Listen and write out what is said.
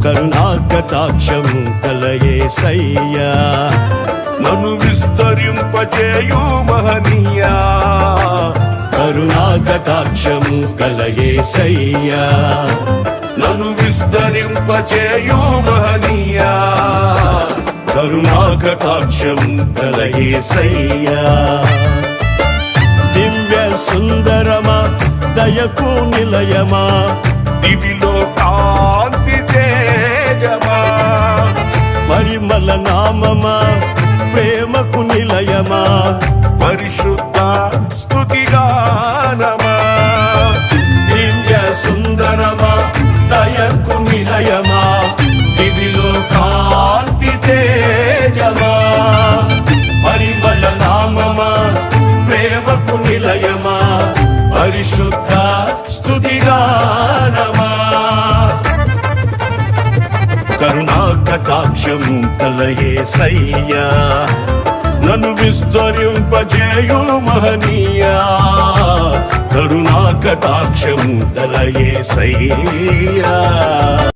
కరుణా కటాక్షము కలయేసయ్యా నన్ను విస్తరింపజేయు మహనీయా కరుణా కటాక్షము కలయేసయ్యా నన్ను విస్తరింపజేయు మహనీయా కరుణా కటాక్షము కలయేసయ్యా దివ్య సుందరమా దయకు నిలయమా దివిలో కాంతి తేజమా పరిమళ నామమా ప్రేమకు నిలయమా పరిశుద్ధ స్తుతిగానమా దివ్య సుందరమా దయకు నిలయమా దివిలో కాంతి తేజమా పరిమళ నామమా ప్రేమకు నిలయమా పరిశుద్ధ స్తుతిగానమా కరుణా కటాక్షము కలయేసయ్యా నన్ను విస్తరింపజేయు మహనీయా కరుణా కటాక్షము కలయేసయ్యా